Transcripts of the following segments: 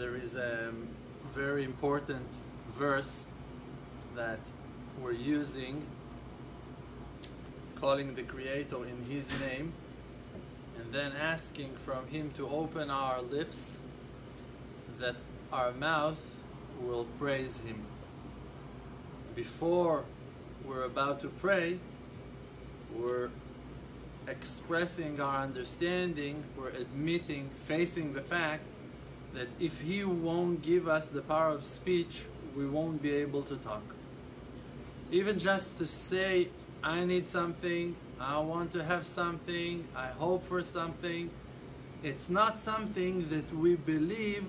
there is a very important verse that we're using, calling the Creator in His name, and then asking from Him to open our lips that our mouth will praise Him. Before we're about to pray, we're expressing our understanding, we're admitting, facing the fact that if He won't give us the power of speech, we won't be able to talk. Even just to say, I need something, I want to have something, I hope for something, it's not something that we believe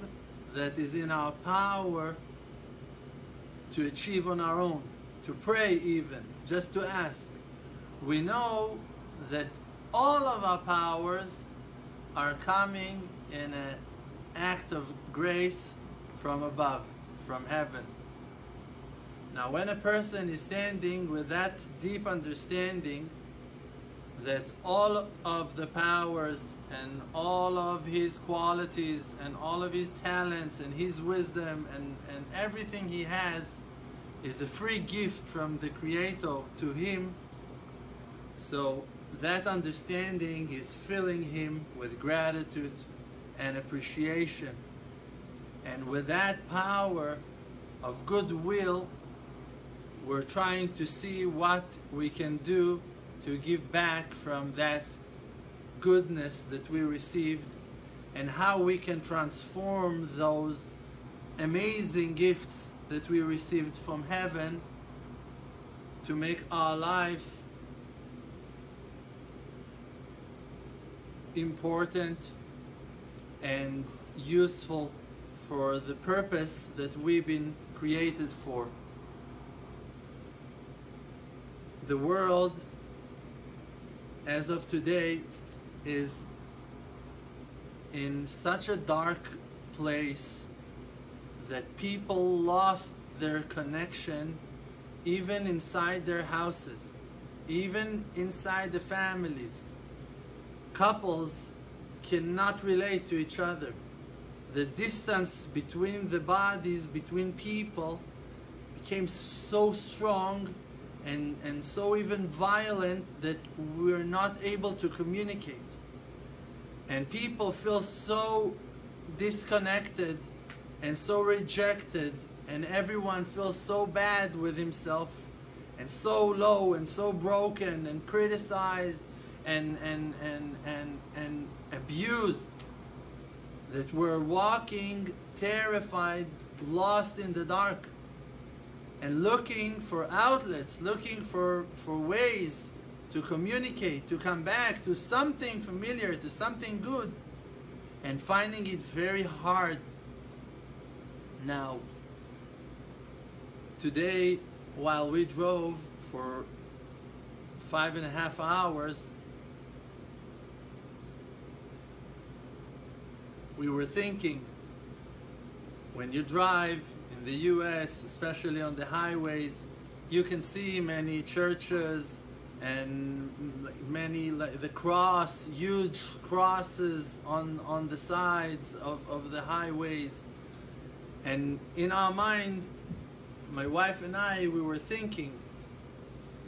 that is in our power to achieve on our own, to pray even, just to ask. We know that all of our powers are coming in an act of grace from above, from heaven. Now when a person is standing with that deep understanding that all of the powers and all of his qualities and all of his talents and his wisdom and everything he has is a free gift from the Creator to him, so that understanding is filling him with gratitude and appreciation. And with that power of goodwill, we're trying to see what we can do to give back from that goodness that we received, and how we can transform those amazing gifts that we received from heaven to make our lives important and useful for the purpose that we've been created for. The world, as of today, is in such a dark place that people lost their connection even inside their houses, even inside the families. Couples cannot relate to each other. The distance between the bodies, between people, became so strong and so even violent that we're not able to communicate. And people feel so disconnected and so rejected, and everyone feels so bad with himself and so low and so broken and criticized and abused, that we're walking terrified, lost in the dark, and looking for outlets, looking for ways to communicate, to come back to something familiar, to something good, and finding it very hard. Now, today, while we drove for 5.5 hours, we were thinking, when you drive in the US, especially on the highways, you can see many churches and many, like the cross, huge crosses on the sides of the highways. And in our mind, my wife and I, we were thinking,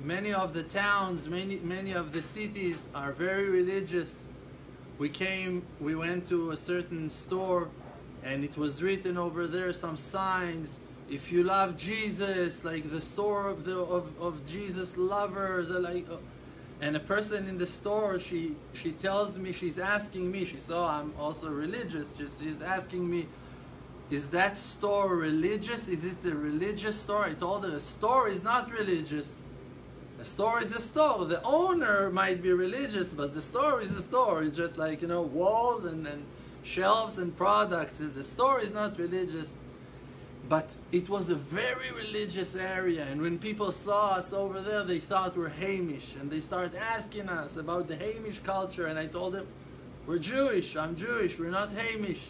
many of the towns, many of the cities are very religious. We went to a certain store, and it was written over there, some signs, if you love Jesus, like the store of Jesus lovers, and a person in the store, she tells me, she's asking me, she said, oh, I'm also religious, she's asking me, is that store religious? Is it a religious store? I told her, a store is not religious. A store is a store. The owner might be religious, but the store is a store. It's just like, you know, walls and shelves and products. The store is not religious. But it was a very religious area, and when people saw us over there, they thought we're Hamish, and they started asking us about the Hamish culture, and I told them, we're Jewish, I'm Jewish, we're not Hamish.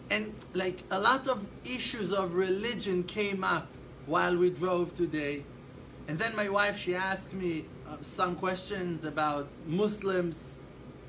And like a lot of issues of religion came up while we drove today. And then my wife, she asked me some questions about Muslims,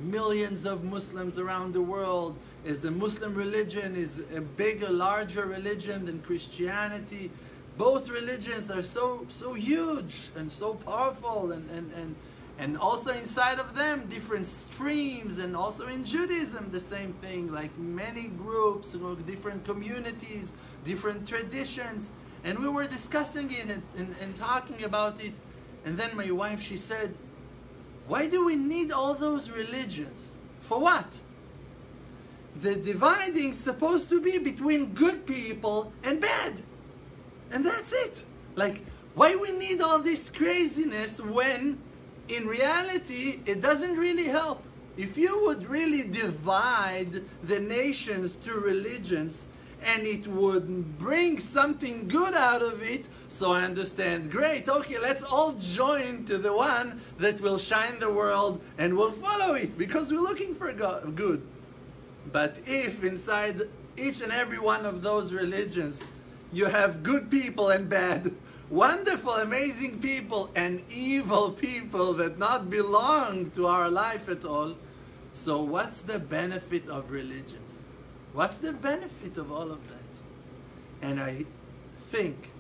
millions of Muslims around the world, as the Muslim religion is a bigger, larger religion than Christianity. Both religions are so huge and so powerful, and also inside of them different streams, and also in Judaism the same thing, like many groups, different communities, different traditions. And we were discussing it and talking about it, and then my wife, she said, why do we need all those religions? For what? The dividing is supposed to be between good people and bad. And that's it. Like, why we need all this craziness when in reality it doesn't really help? If you would really divide the nations to religions, and it would bring something good out of it, so I understand, great, okay, let's all join to the one that will shine the world and will follow it, because we're looking for good. But if inside each and every one of those religions you have good people and bad, wonderful, amazing people and evil people that not belong to our life at all, so what's the benefit of religions? What's the benefit of all of that? And I think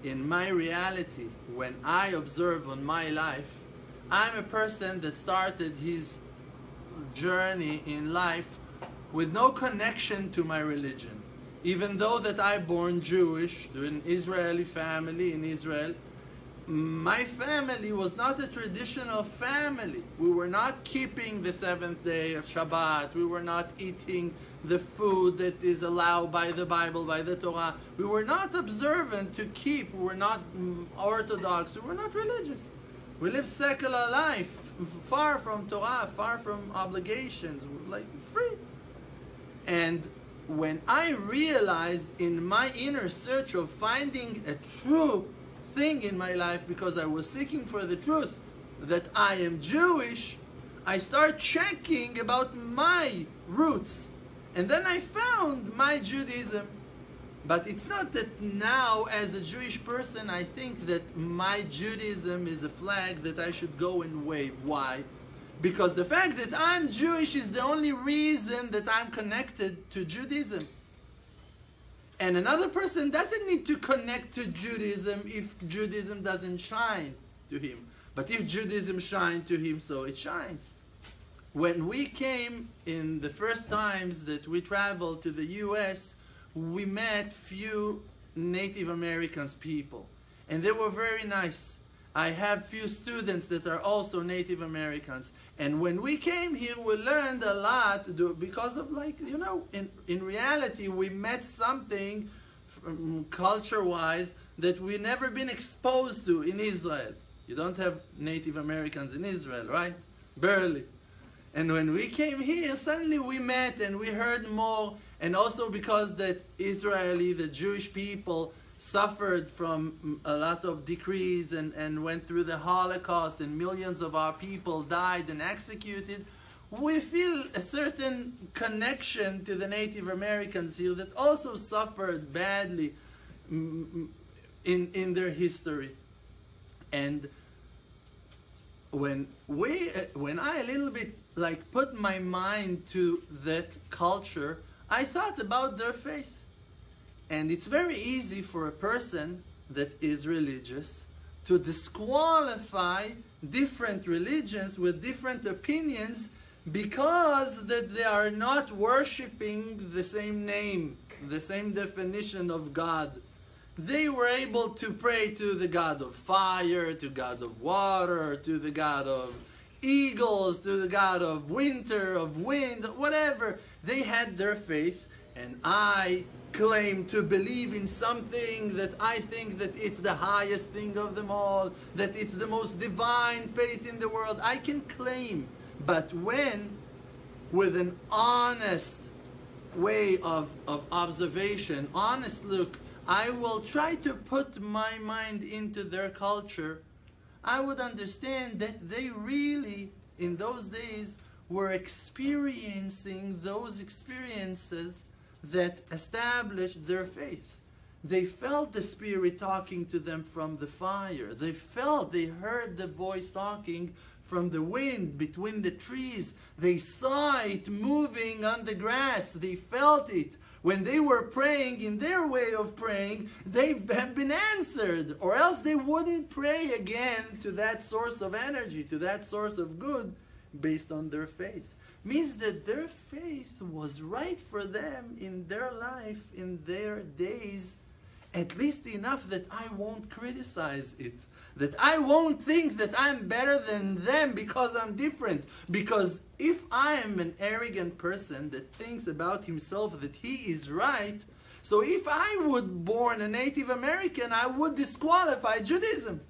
in my reality, when I observe on my life, I'm a person that started his journey in life with no connection to my religion. Even though that I born Jewish to an Israeli family in Israel, my family was not a traditional family. We were not keeping the seventh day of Shabbat. We were not eating the food that is allowed by the Bible, by the Torah. We were not observant to keep. We were not orthodox. We were not religious. We lived secular life, far from Torah, far from obligations, like free. And when I realized in my inner search of finding a true thing in my life, because I was seeking for the truth that I am Jewish, I start checking about my roots, and then I found my Judaism. But it's not that now as a Jewish person I think that my Judaism is a flag that I should go and wave. Why? Because the fact that I'm Jewish is the only reason that I'm connected to Judaism. And another person doesn't need to connect to Judaism if Judaism doesn't shine to him. But if Judaism shines to him, so it shines. When we came in the first times that we traveled to the US, we met few Native Americans people. And they were very nice. I have few students that are also Native Americans. And when we came here, we learned a lot because of, like, you know, in reality, we met something culture-wise that we never been exposed to in Israel. You don't have Native Americans in Israel, right? Barely. And when we came here, suddenly we met and we heard more. And also because that the Jewish people, suffered from a lot of decrees and went through the Holocaust, and millions of our people died and executed, we feel a certain connection to the Native Americans here that also suffered badly in their history. And when I a little bit like put my mind to that culture, I thought about their faith. And it's very easy for a person that is religious to disqualify different religions with different opinions because that they are not worshiping the same name, the same definition of God. They were able to pray to the God of fire, to God of water, to the God of eagles, to the God of winter, of wind, whatever. They had their faith, and I claim to believe in something that I think that it's the highest thing of them all, that it's the most divine faith in the world. I can claim, but when with an honest way of observation, honest look, I will try to put my mind into their culture, I would understand that they really, in those days, were experiencing those experiences that established their faith. They felt the Spirit talking to them from the fire. They heard the voice talking from the wind between the trees. They saw it moving on the grass. They felt it. When they were praying in their way of praying, they have been answered, or else they wouldn't pray again to that source of energy, to that source of good, based on their faith. Means that their faith was right for them in their life, in their days, at least enough that I won't criticize it. That I won't think that I'm better than them because I'm different. Because if I am an arrogant person that thinks about himself that he is right, so if I would born a Native American, I would disqualify Judaism.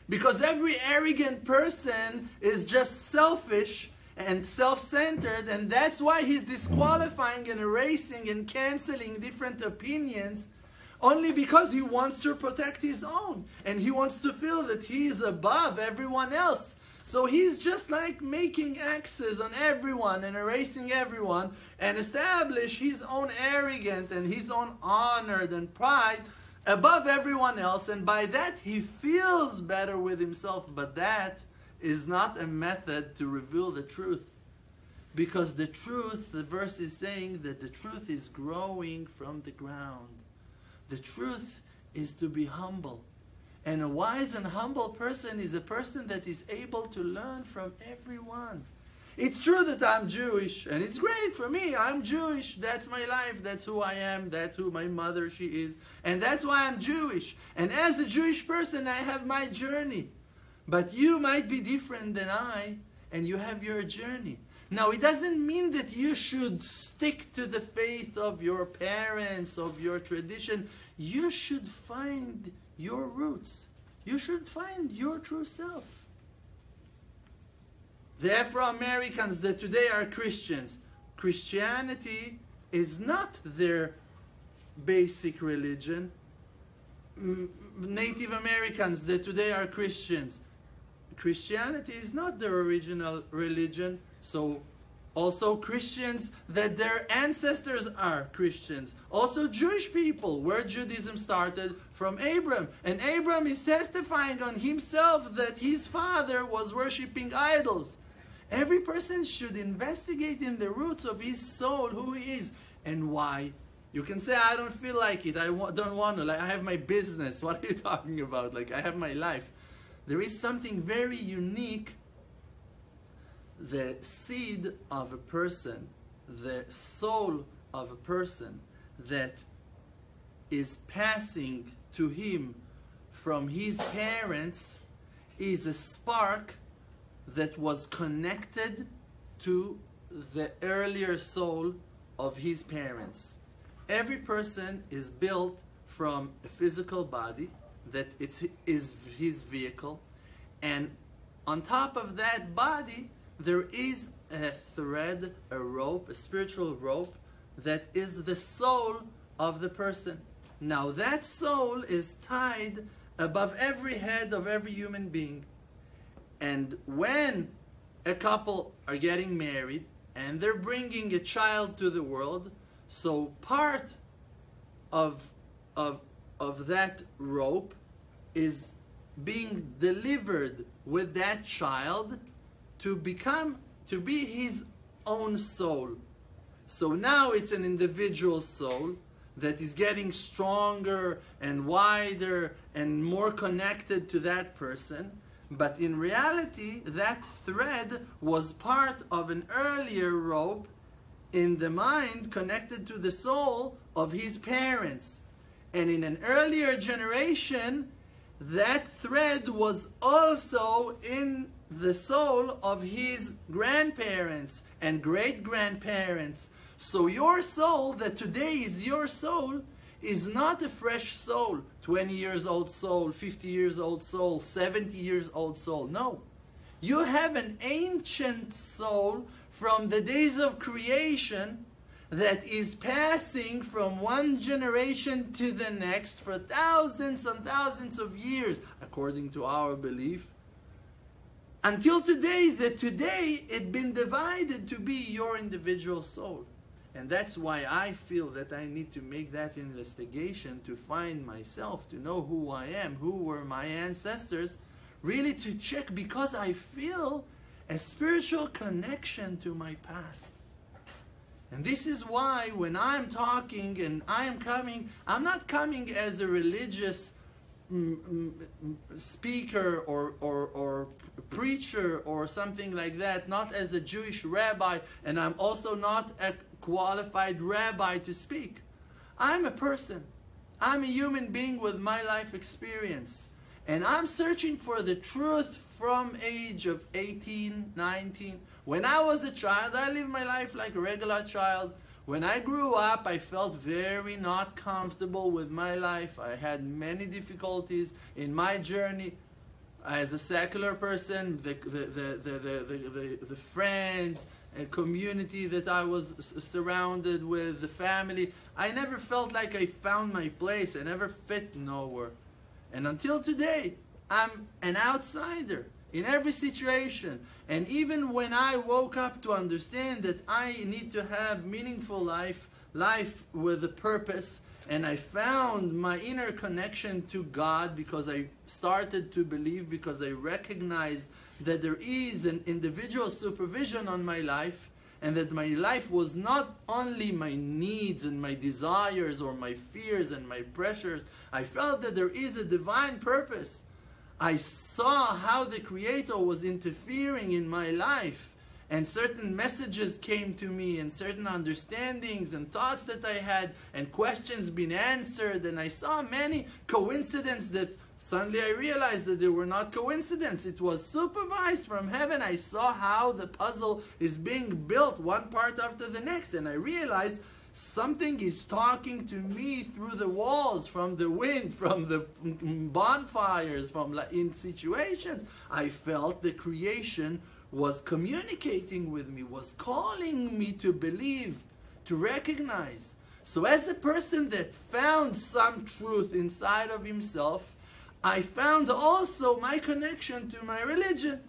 Because every arrogant person is just selfish and self-centered, and that's why he's disqualifying and erasing and canceling different opinions, only because he wants to protect his own, and he wants to feel that he is above everyone else. So he's just like making X's on everyone and erasing everyone, and establish his own arrogance and his own honor and pride above everyone else, and by that he feels better with himself. But that is not a method to reveal the truth. Because the truth, the verse is saying that the truth is growing from the ground. The truth is to be humble. And a wise and humble person is a person that is able to learn from everyone. It's true that I'm Jewish, and it's great for me. I'm Jewish. That's my life. That's who I am. That's who my mother, she is. And that's why I'm Jewish. And as a Jewish person, I have my journey. But you might be different than I, and you have your journey. Now, it doesn't mean that you should stick to the faith of your parents, of your tradition. You should find your roots. You should find your true self. The Afro-Americans that today are Christians, Christianity is not their basic religion. Native Americans that today are Christians, Christianity is not their original religion. So also Christians that their ancestors are Christians. Also Jewish people, where Judaism started from Abram. And Abram is testifying on himself that his father was worshipping idols. Every person should investigate in the roots of his soul who he is and why. You can say, I don't feel like it, don't want to, like I have my business. What are you talking about? Like I have my life. There is something very unique. The seed of a person, the soul of a person that is passing to him from his parents is a spark that was connected to the earlier soul of his parents. Every person is built from a physical body that is his vehicle, and on top of that body there is a thread, a rope, a spiritual rope that is the soul of the person. Now that soul is tied above every head of every human being. And when a couple are getting married and they're bringing a child to the world, so part of that rope is being delivered with that child to be his own soul. So now it's an individual soul that is getting stronger and wider and more connected to that person. But in reality, that thread was part of an earlier rope in the mind connected to the soul of his parents. And in an earlier generation, that thread was also in the soul of his grandparents and great-grandparents. So your soul, that today is your soul, is not a fresh soul, 20 years old soul, 50 years old soul, 70 years old soul. No. You have an ancient soul from the days of creation that is passing from one generation to the next for thousands and thousands of years, according to our belief, until today, that today it's been divided to be your individual soul. And that's why I feel that I need to make that investigation to find myself, to know who I am, who were my ancestors, really to check, because I feel a spiritual connection to my past. And this is why when I'm talking and I'm coming, I'm not coming as a religious speaker or preacher or something like that, not as a Jewish rabbi, and I'm also not a qualified rabbi to speak. I'm a person. I'm a human being with my life experience. And I'm searching for the truth from age of 18, 19. When I was a child, I lived my life like a regular child. When I grew up, I felt very not comfortable with my life. I had many difficulties in my journey as a secular person. The friends and community that I was surrounded with, the family, I never felt like I found my place. I never fit nowhere. And until today, I'm an outsider in every situation. And even when I woke up to understand that I need to have meaningful life with a purpose, and I found my inner connection to God, because I started to believe, because I recognized that there is an individual supervision on my life, and that my life was not only my needs and my desires or my fears and my pressures. I felt that there is a divine purpose. I saw how the Creator was interfering in my life, and certain messages came to me, and certain understandings and thoughts that I had, and questions being answered, and I saw many coincidences that suddenly I realized that they were not coincidence. It was supervised from heaven. I saw how the puzzle is being built, one part after the next, and I realized something is talking to me through the walls, from the wind, from the bonfires, in situations. I felt the creation was communicating with me, was calling me to believe, to recognize. So as a person that found some truth inside of himself, I found also my connection to my religion.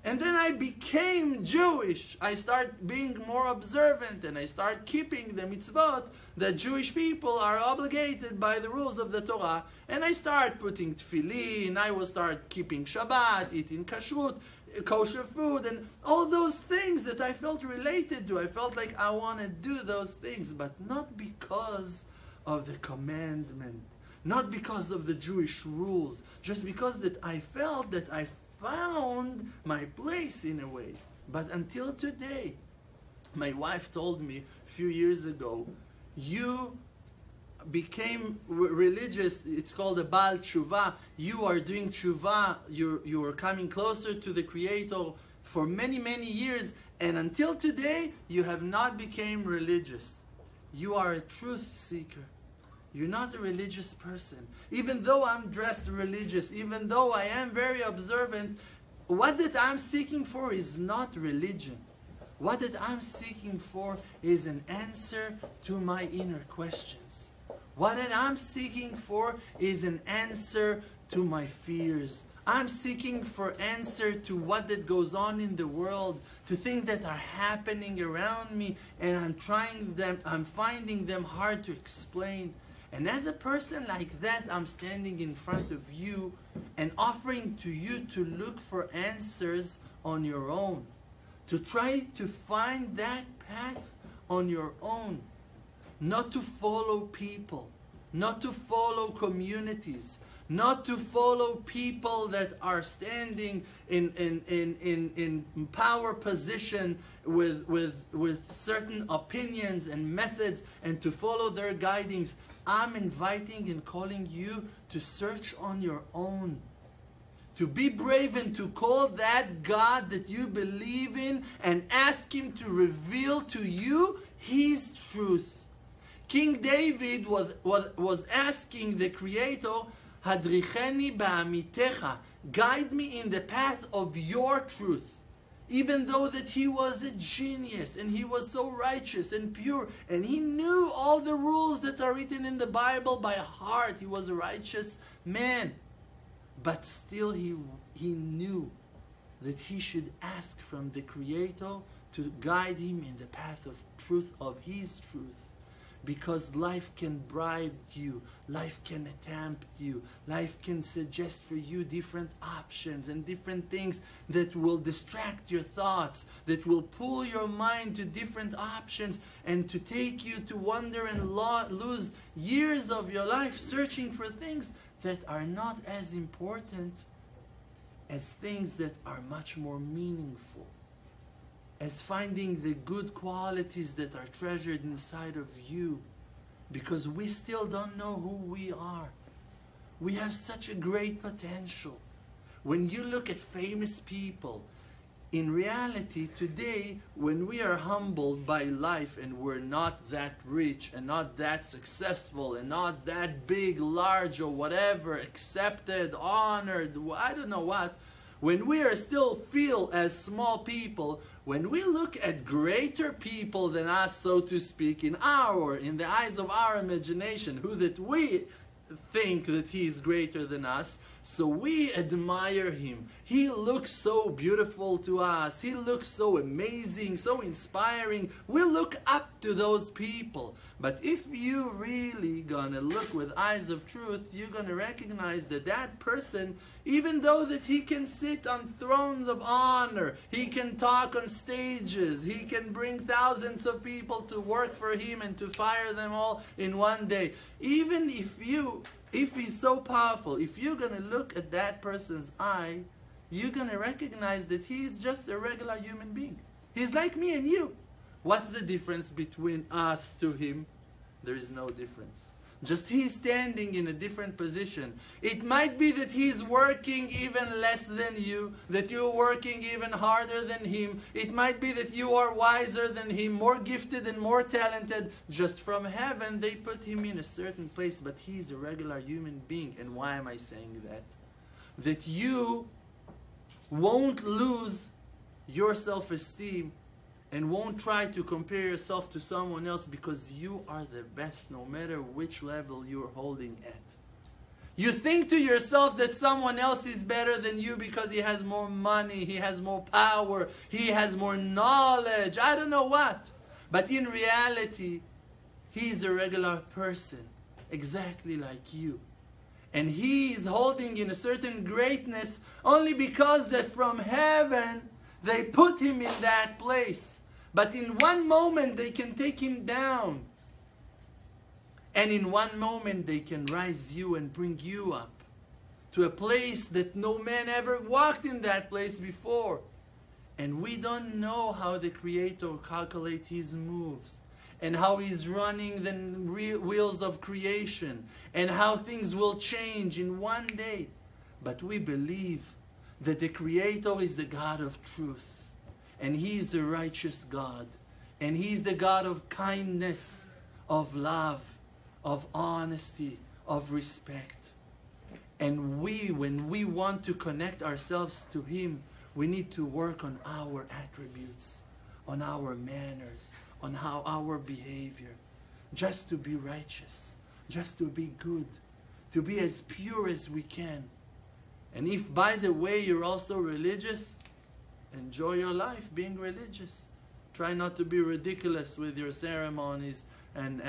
And then I became Jewish. I start being more observant, and I start keeping the mitzvot that Jewish people are obligated by the rules of the Torah. And I start putting tefillin, I will start keeping Shabbat, eating kashrut, kosher food, and all those things that I felt related to. I felt like I want to do those things, but not because of the commandment, not because of the Jewish rules, just because that I felt that I found my place in a way. But until today, my wife told me a few years ago, you became religious, it's called a Baal Tshuva, you are doing Tshuva, you are coming closer to the Creator for many, many years, and until today, you have not become religious. You are a truth seeker. You're not a religious person. Even though I'm dressed religious, even though I am very observant, what that I'm seeking for is not religion. What that I'm seeking for is an answer to my inner questions. What that I'm seeking for is an answer to my fears. I'm seeking for answer to what that goes on in the world, to things that are happening around me, and I'm finding them hard to explain. And as a person like that, I'm standing in front of you and offering to you to look for answers on your own, to try to find that path on your own, not to follow people, not to follow communities, not to follow people that are standing in power position with certain opinions and methods, and to follow their guidings. I'm inviting and calling you to search on your own, to be brave and to call that God that you believe in and ask Him to reveal to you His truth. King David was asking the Creator, Hadricheni ba'amitecha, guide me in the path of your truth. Even though that he was a genius and he was so righteous and pure and he knew all the rules that are written in the Bible by heart, he was a righteous man. But still he knew that he should ask from the Creator to guide him in the path of truth, of his truth. Because life can bribe you, life can tempt you, life can suggest for you different options and different things that will distract your thoughts, that will pull your mind to different options and to take you to wander and lose years of your life searching for things that are not as important as things that are much more meaningful, as finding the good qualities that are treasured inside of you, because we still don't know who we are. We have such a great potential. When you look at famous people, in reality today, when we are humbled by life and we're not that rich and not that successful and not that big, large or whatever, accepted, honored, I don't know what, when we are still feel as small people, when we look at greater people than us, so to speak, in the eyes of our imagination, who that we think that he is greater than us, so we admire him. He looks so beautiful to us. He looks so amazing, so inspiring. We look up to those people. But if you really gonna look with eyes of truth, you're gonna recognize that that person, even though that he can sit on thrones of honor, he can talk on stages, he can bring thousands of people to work for him and to fire them all in one day. Even if he's so powerful, if you're gonna look at that person's eye, you're gonna recognize that he's just a regular human being. He's like me and you. What's the difference between us to him? There is no difference. Just he's standing in a different position. It might be that he's working even less than you, that you're working even harder than him. It might be that you are wiser than him, more gifted and more talented. Just from heaven they put him in a certain place, but he's a regular human being. And why am I saying that? That you won't lose your self-esteem and won't try to compare yourself to someone else, because you are the best no matter which level you're holding at. You think to yourself that someone else is better than you because he has more money, he has more power, he has more knowledge, I don't know what. But in reality, he's a regular person, exactly like you. And he is holding in a certain greatness only because that from heaven they put him in that place. But in one moment they can take him down. And in one moment they can rise you and bring you up to a place that no man ever walked in that place before. And we don't know how the Creator calculates his moves, and how he's running the wheels of creation, and how things will change in one day. But we believe that the Creator is the God of truth. And he is the righteous God. And he is the God of kindness, of love, of honesty, of respect. And when we want to connect ourselves to him, we need to work on our attributes, on our manners, on our behavior. Just to be righteous, just to be good, to be as pure as we can. And if, by the way, you're also religious, enjoy your life being religious. Try not to be ridiculous with your ceremonies and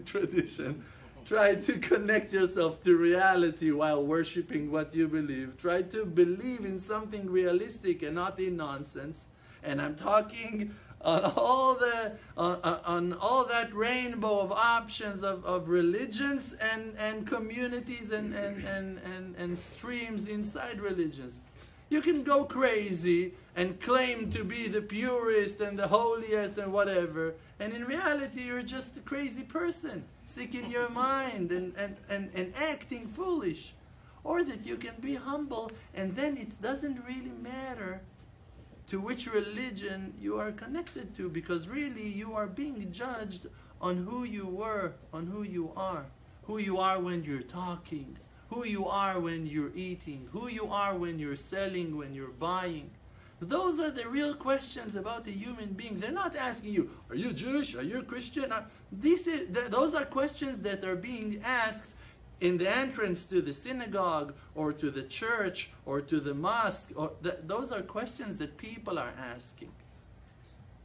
tradition. Try to connect yourself to reality while worshiping what you believe. Try to believe in something realistic and not in nonsense. And I'm talking on all that rainbow of options of religions and communities and streams inside religions. You can go crazy and claim to be the purest and the holiest and whatever, and in reality you're just a crazy person, sick in your mind and acting foolish. Or that you can be humble, and then it doesn't really matter to which religion you are connected to, because really you are being judged on who you were, on who you are when you're talking, who you are when you're eating, who you are when you're selling, when you're buying. Those are the real questions about a human being. They're not asking you, are you Jewish? Are you Christian? Those are questions that are being asked in the entrance to the synagogue or to the church or to the mosque. Those are questions that people are asking.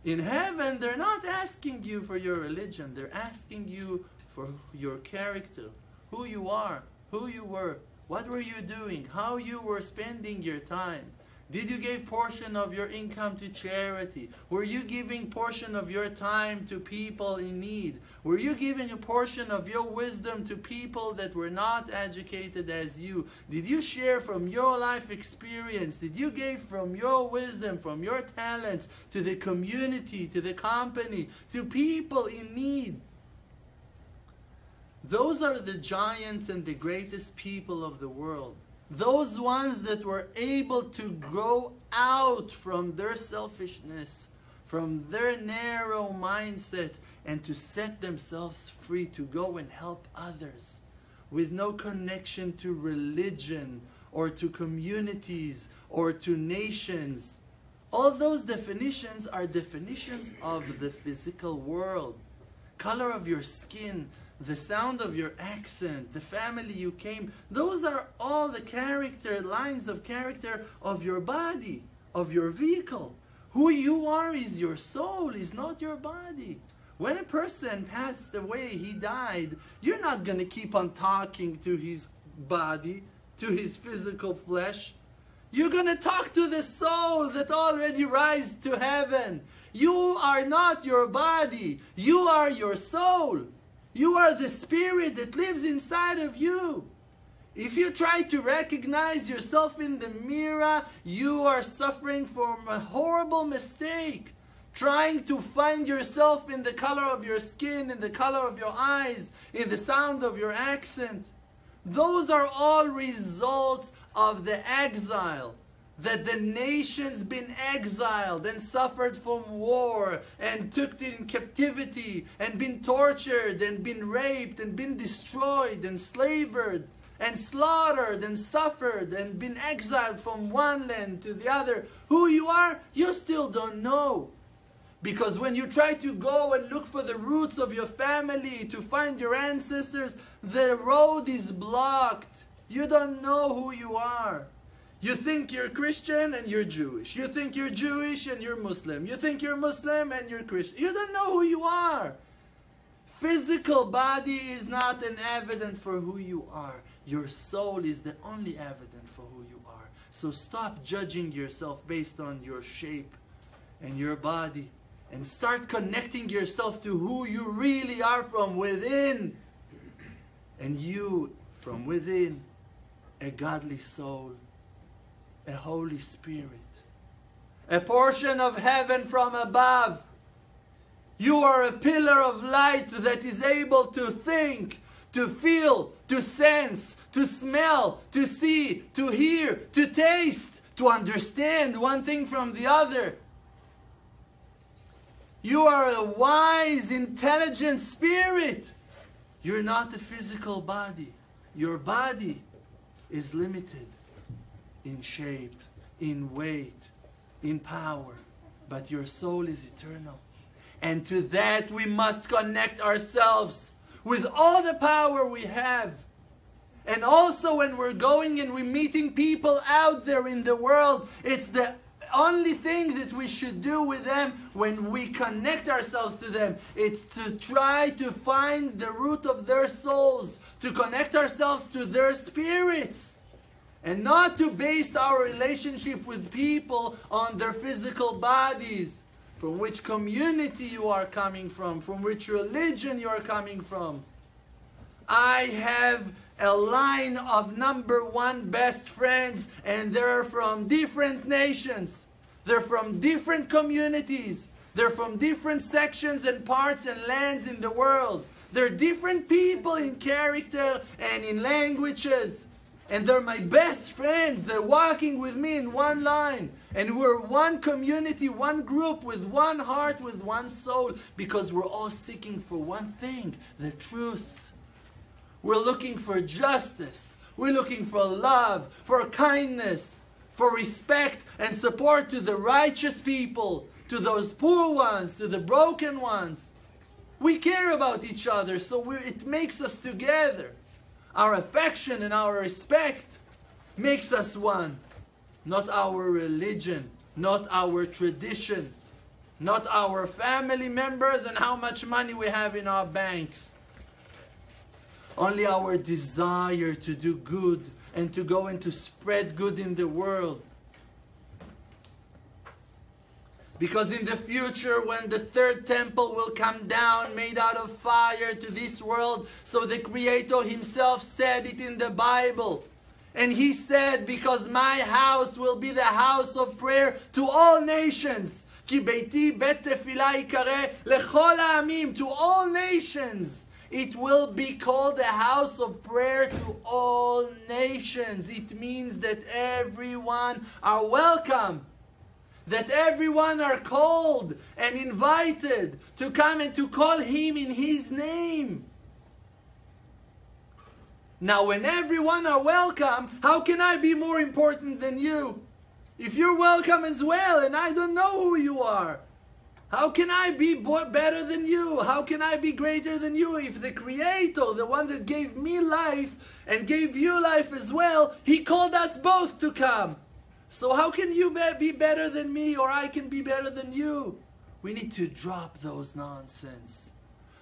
In heaven, they're not asking you for your religion. They're asking you for your character, who you are, who you were, what were you doing, how you were spending your time. Did you give portion of your income to charity? Were you giving portion of your time to people in need? Were you giving a portion of your wisdom to people that were not educated as you? Did you share from your life experience? Did you give from your wisdom, from your talents to the community, to the company, to people in need? Those are the giants and the greatest people of the world. Those ones that were able to grow out from their selfishness, from their narrow mindset, and to set themselves free to go and help others with no connection to religion or to communities or to nations. All those definitions are definitions of the physical world. Color of your skin, the sound of your accent, the family you came, those are all the character, lines of character of your body, of your vehicle. Who you are is your soul, is not your body. When a person passed away, he died, you're not going to keep on talking to his body, to his physical flesh. You're going to talk to the soul that already rise to heaven. You are not your body, you are your soul. You are the spirit that lives inside of you. If you try to recognize yourself in the mirror, you are suffering from a horrible mistake. Trying to find yourself in the color of your skin, in the color of your eyes, in the sound of your accent. Those are all results of the exile. That the nation's been exiled and suffered from war and took in captivity and been tortured and been raped and been destroyed and slavered and slaughtered and suffered and been exiled from one land to the other. Who you are, you still don't know. Because when you try to go and look for the roots of your family, to find your ancestors, the road is blocked. You don't know who you are. You think you're Christian and you're Jewish. You think you're Jewish and you're Muslim. You think you're Muslim and you're Christian. You don't know who you are. Physical body is not an evidence for who you are. Your soul is the only evidence for who you are. So stop judging yourself based on your shape and your body. And start connecting yourself to who you really are from within. And you, from within, a godly soul. A Holy Spirit, a portion of heaven from above. You are a pillar of light that is able to think, to feel, to sense, to smell, to see, to hear, to taste, to understand one thing from the other. You are a wise, intelligent spirit. You're not a physical body. Your body is limited. In shape, in weight, in power, but your soul is eternal. And to that we must connect ourselves with all the power we have. And also when we're going and we're meeting people out there in the world, it's the only thing that we should do with them when we connect ourselves to them. It's to try to find the root of their souls, to connect ourselves to their spirits. And not to base our relationship with people on their physical bodies, from which community you are coming from which religion you are coming from. I have a line of #1 best friends, and they're from different nations. They're from different communities. They're from different sections and parts and lands in the world. They're different people in character and in languages. And they're my best friends. They're walking with me in one line. And we're one community, one group, with one heart, with one soul. Because we're all seeking for one thing, the truth. We're looking for justice. We're looking for love, for kindness, for respect and support to the righteous people, to those poor ones, to the broken ones. We care about each other, so it makes us together. Our affection and our respect makes us one. Not our religion, not our tradition. not our family members and how much money we have in our banks. Only our desire to do good and to go and to spread good in the world. Because in the future, when the third temple will come down made out of fire to this world, so the Creator Himself said it in the Bible. And He said, because my house will be the house of prayer to all nations. Ki beiti bet tefillah yikare lechol ha'amim, to all nations. It will be called the house of prayer to all nations. It means that everyone are welcome. That everyone are called and invited to come and to call Him in His name. Now when everyone are welcome, how can I be more important than you? If you're welcome as well and I don't know who you are, how can I be better than you? How can I be greater than you? If the Creator, the one that gave me life and gave you life as well, He called us both to come. So how can you be better than me, or I can be better than you? We need to drop those nonsense.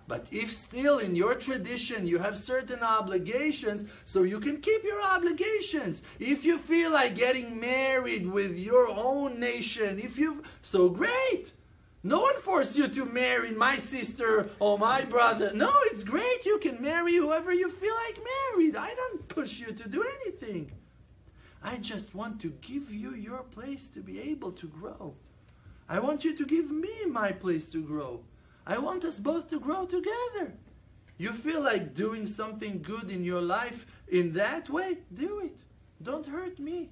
But if still in your tradition you have certain obligations, so you can keep your obligations. If you feel like getting married with your own nation, so great. No one forced you to marry my sister or my brother. No, it's great. You can marry whoever you feel like married. I don't push you to do anything. I just want to give you your place to be able to grow. I want you to give me my place to grow. I want us both to grow together. You feel like doing something good in your life in that way? Do it. Don't hurt me.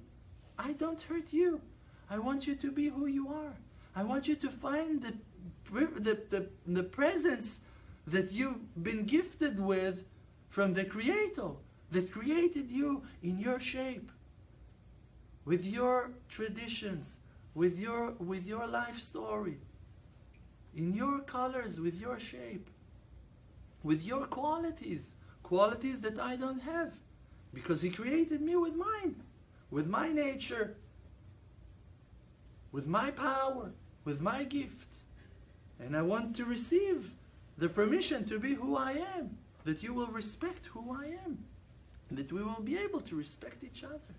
I don't hurt you. I want you to be who you are. I want you to find the presence that you've been gifted with from the Creator that created you in your shape, with your traditions, with your life story, in your colors, with your shape, with your qualities that I don't have, because He created me with mine, with my nature, with my power, with my gifts. And I want to receive the permission to be who I am, that you will respect who I am, that we will be able to respect each other.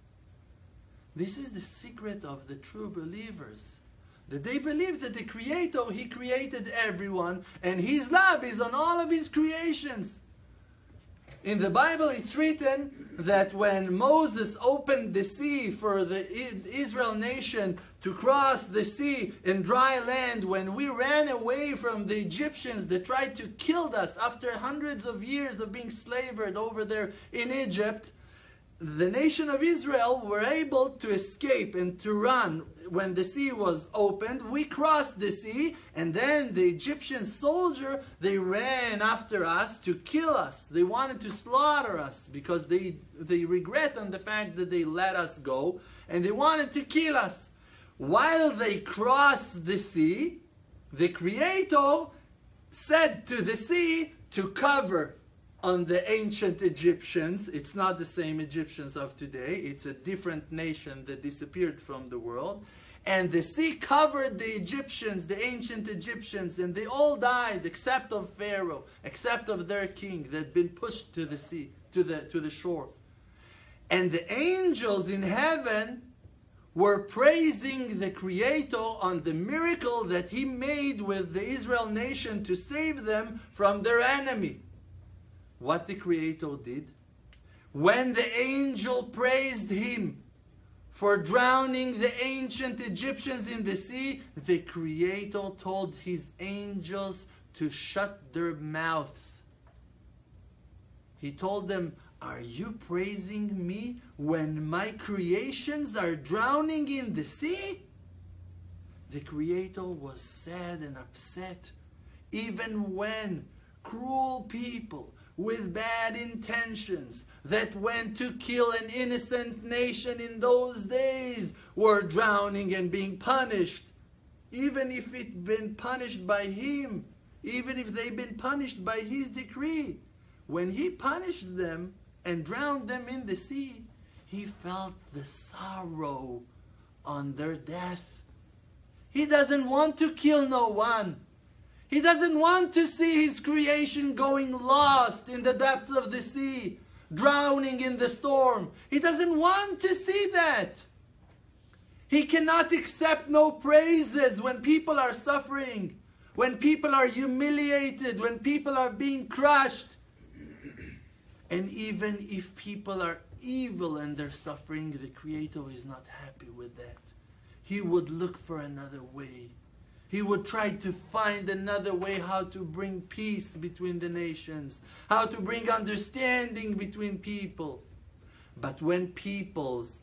This is the secret of the true believers. That they believe that the Creator, He created everyone, and His love is on all of His creations. In the Bible it's written that when Moses opened the sea for the Israel nation to cross the sea in dry land, when we ran away from the Egyptians that tried to kill us after hundreds of years of being slaved over there in Egypt, the nation of Israel were able to escape and to run when the sea was opened. We crossed the sea, and then the Egyptian soldier, they ran after us to kill us. They wanted to slaughter us because they regret on the fact that they let us go, and they wanted to kill us. While they crossed the sea, the Creator said to the sea to cover on the ancient Egyptians. It's not the same Egyptians of today. It's a different nation that disappeared from the world. And the sea covered the Egyptians, the ancient Egyptians, and they all died except of Pharaoh, except of their king that had been pushed to the sea, to the shore. And the angels in heaven were praising the Creator on the miracle that He made with the Israel nation to save them from their enemy. What the Creator did? When the angel praised Him for drowning the ancient Egyptians in the sea, the Creator told His angels to shut their mouths. He told them, "Are you praising me when my creations are drowning in the sea?" The Creator was sad and upset, even when cruel people with bad intentions that went to kill an innocent nation in those days were drowning and being punished. Even if it'd been punished by Him, even if they'd been punished by His decree, when He punished them and drowned them in the sea, He felt the sorrow on their death. He doesn't want to kill no one. He doesn't want to see his creation going lost in the depths of the sea, drowning in the storm. He doesn't want to see that. He cannot accept no praises when people are suffering, when people are humiliated, when people are being crushed. And even if people are evil and they're suffering, the Creator is not happy with that. He would look for another way. He would try to find another way how to bring peace between the nations, how to bring understanding between people. But when people's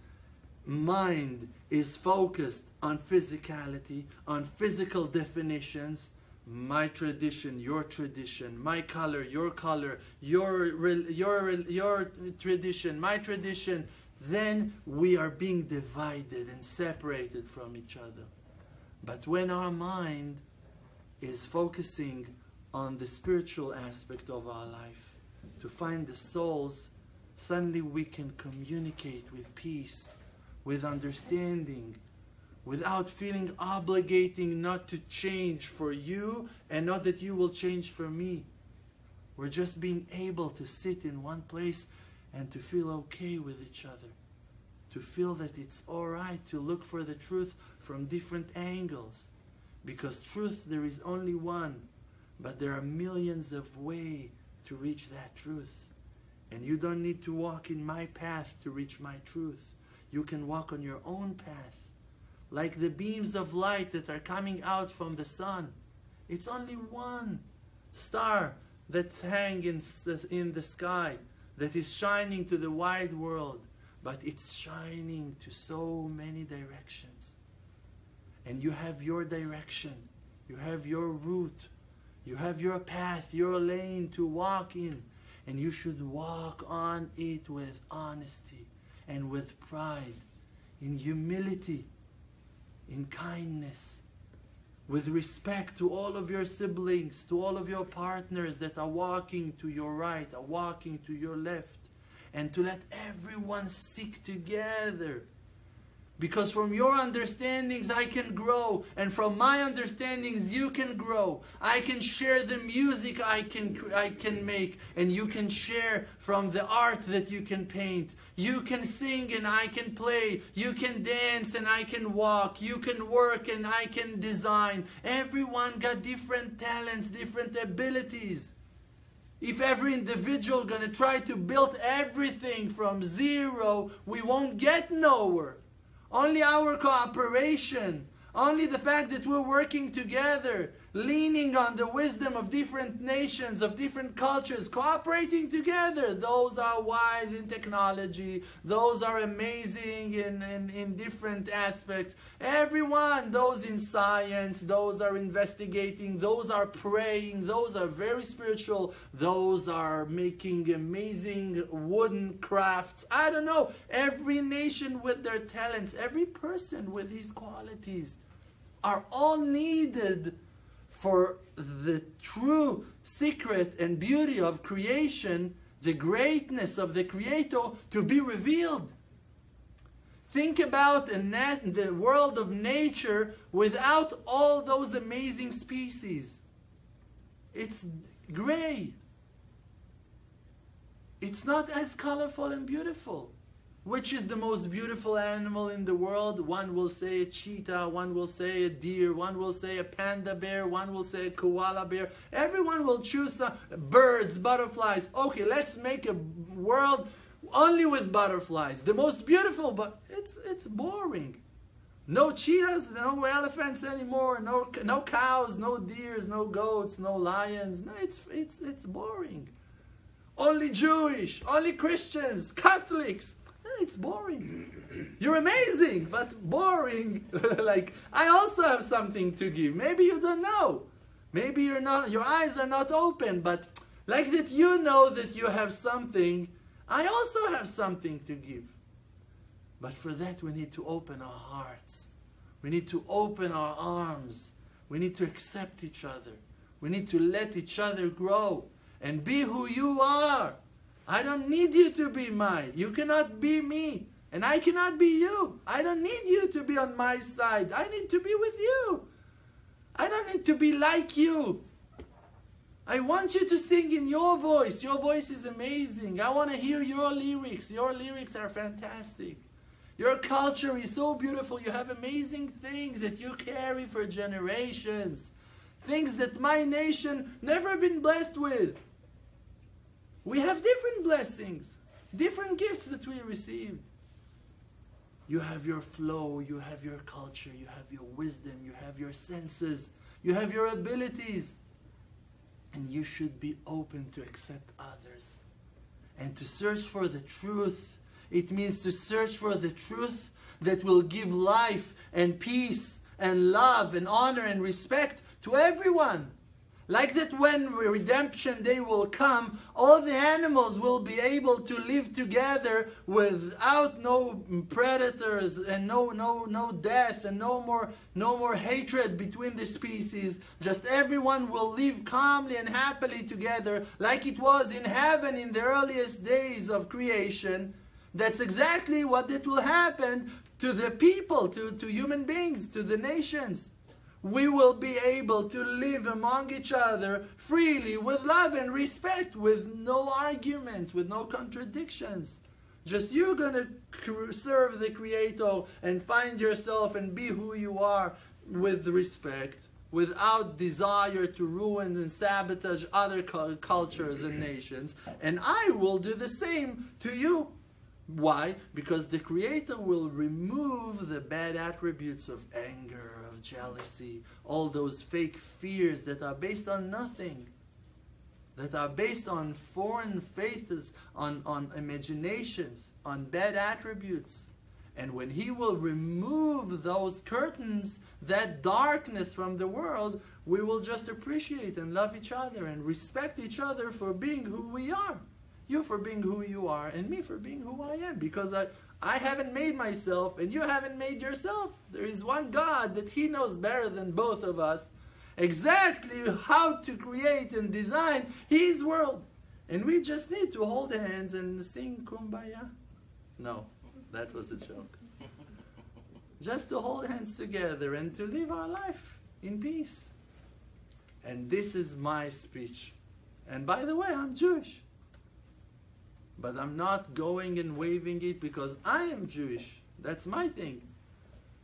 mind is focused on physicality, on physical definitions, my tradition, your tradition, my color, your tradition, my tradition, then we are being divided and separated from each other. But when our mind is focusing on the spiritual aspect of our life, to find the souls, suddenly we can communicate with peace, with understanding, without feeling obligating not to change for you and not that you will change for me. We're just being able to sit in one place and to feel okay with each other. To feel that it's all right to look for the truth from different angles. Because truth, there is only one. But there are millions of ways to reach that truth. And you don't need to walk in my path to reach my truth. You can walk on your own path. Like the beams of light that are coming out from the sun. It's only one star that's hanging in the sky, that is shining to the wide world. But it's shining to so many directions. And you have your direction. You have your route. You have your path, your lane to walk in. And you should walk on it with honesty and with pride, in humility, in kindness, with respect to all of your siblings, to all of your partners that are walking to your right, are walking to your left. And to let everyone stick together. Because from your understandings I can grow, and from my understandings you can grow. I can share the music I can make, and you can share from the art that you can paint. You can sing and I can play. You can dance and I can walk. You can work and I can design. Everyone got different talents, different abilities. If every individual gonna try to build everything from zero, we won't get nowhere. Only our cooperation, only the fact that we're working together, leaning on the wisdom of different nations, of different cultures, cooperating together. Those are wise in technology. Those are amazing in different aspects. Everyone, those in science, those are investigating, those are praying, those are very spiritual, those are making amazing wooden crafts. I don't know. Every nation with their talents, every person with his qualities are all needed for the true secret and beauty of creation, the greatness of the Creator to be revealed. Think about the world of nature without all those amazing species. It's gray. It's not as colorful and beautiful. Which is the most beautiful animal in the world? One will say a cheetah, one will say a deer, one will say a panda bear, one will say a koala bear. Everyone will choose some birds, butterflies. Okay, let's make a world only with butterflies. The most beautiful, but it's boring. No cheetahs, no elephants anymore, no cows, no deers, no goats, no lions. No, it's boring. Only Jewish, only Christians, Catholics. It's boring. You're amazing, but boring. Like, I also have something to give. Maybe you don't know. Maybe you're not, your eyes are not open, but like that you know that you have something, I also have something to give. But for that we need to open our hearts. We need to open our arms. We need to accept each other. We need to let each other grow and be who you are. I don't need you to be mine. You cannot be me. And I cannot be you. I don't need you to be on my side. I need to be with you. I don't need to be like you. I want you to sing in your voice. Your voice is amazing. I want to hear your lyrics. Your lyrics are fantastic. Your culture is so beautiful. You have amazing things that you carry for generations. Things that my nation never been blessed with. We have different blessings, different gifts that we received. You have your flow, you have your culture, you have your wisdom, you have your senses, you have your abilities. And you should be open to accept others and to search for the truth. It means to search for the truth that will give life and peace and love and honor and respect to everyone. Like that when redemption day will come, all the animals will be able to live together without no predators and no death and no more hatred between the species. Just everyone will live calmly and happily together like it was in heaven in the earliest days of creation. That's exactly what it will happen to the people, to human beings, to the nations. We will be able to live among each other freely with love and respect, with no arguments, with no contradictions. Just you gonna serve the Creator and find yourself and be who you are with respect, without desire to ruin and sabotage other cultures and nations. And I will do the same to you. Why? Because the Creator will remove the bad attributes of anger, of jealousy, all those fake fears that are based on nothing, that are based on foreign faiths, on imaginations, on bad attributes. And when He will remove those curtains, that darkness from the world, we will just appreciate and love each other and respect each other for being who we are. You for being who you are, and me for being who I am. Because I haven't made myself, and you haven't made yourself. There is one God that He knows better than both of us exactly how to create and design His world. And we just need to hold hands and sing Kumbaya. No, that was a joke. Just to hold hands together and to live our life in peace. And this is my speech. And by the way, I'm Jewish. But I'm not going and waving it because I am Jewish. That's my thing.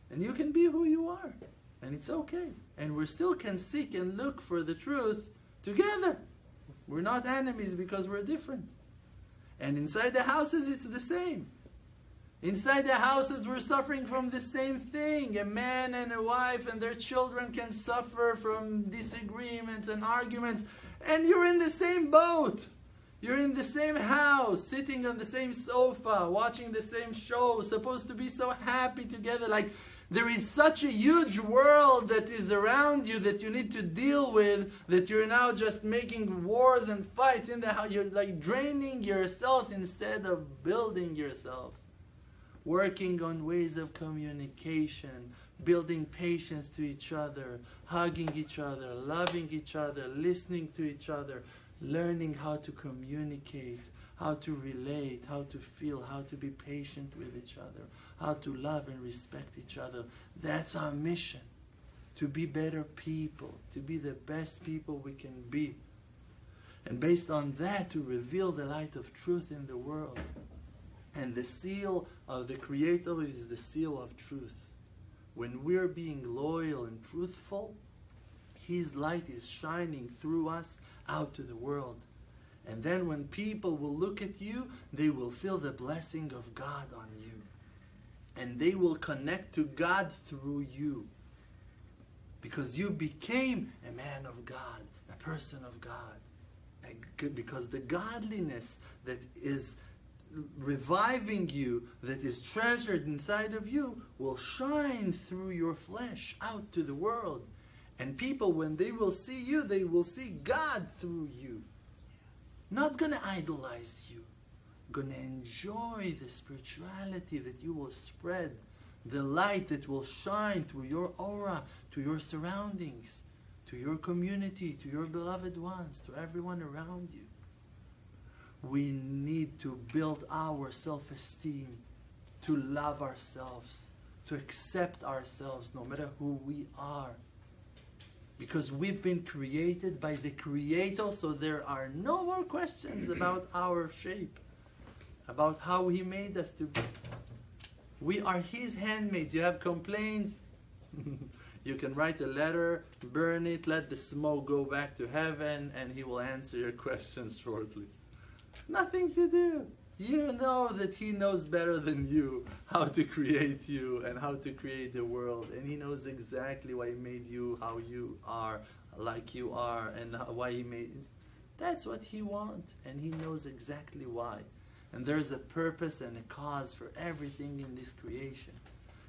And you can be who you are. And it's okay. And we still can seek and look for the truth together. We're not enemies because we're different. And inside the houses, it's the same. Inside the houses, we're suffering from the same thing. A man and a wife and their children can suffer from disagreements and arguments. And you're in the same boat. You're in the same house, sitting on the same sofa, watching the same show, supposed to be so happy together. Like there is such a huge world that is around you that you need to deal with, that you're now just making wars and fights in the house. You're like draining yourselves instead of building yourselves. Working on ways of communication, building patience to each other, hugging each other, loving each other, listening to each other, learning how to communicate, how to relate, how to feel, how to be patient with each other, how to love and respect each other. That's our mission. To be better people, to be the best people we can be. And based on that, to reveal the light of truth in the world. And the seal of the Creator is the seal of truth. When we're being loyal and truthful, His light is shining through us out to the world. And then when people will look at you, they will feel the blessing of God on you. And they will connect to God through you. Because you became a man of God, a person of God. Because the godliness that is reviving you, that is treasured inside of you, will shine through your flesh out to the world. And people, when they will see you, they will see God through you. Not going to idolize you. Going to enjoy the spirituality that you will spread. The light that will shine through your aura, to your surroundings, to your community, to your beloved ones, to everyone around you. We need to build our self-esteem to love ourselves, to accept ourselves no matter who we are. Because we've been created by the Creator, so there are no more questions about our shape, about how He made us to be. We are His handmaids. You have complaints? You can write a letter, burn it, let the smoke go back to heaven, and He will answer your questions shortly. Nothing to do. You know that He knows better than you how to create you and how to create the world. And He knows exactly why He made you how you are, like you are, and why He made it. That's what He wants, and He knows exactly why. And there's a purpose and a cause for everything in this creation.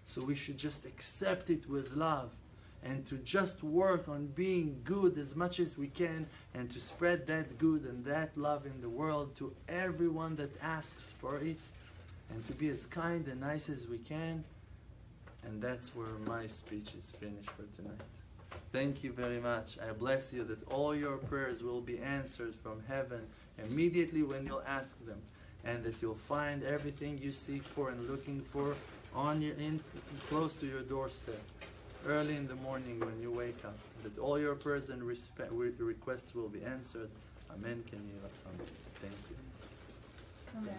So we should just accept it with love, and to just work on being good as much as we can, and to spread that good and that love in the world to everyone that asks for it, and to be as kind and nice as we can. And that's where my speech is finished for tonight. Thank you very much. I bless you that all your prayers will be answered from heaven immediately when you'll ask them, and that you'll find everything you seek for and looking for close to your doorstep, early in the morning when you wake up, that all your prayers and requests will be answered. Amen. Thank you. Amen.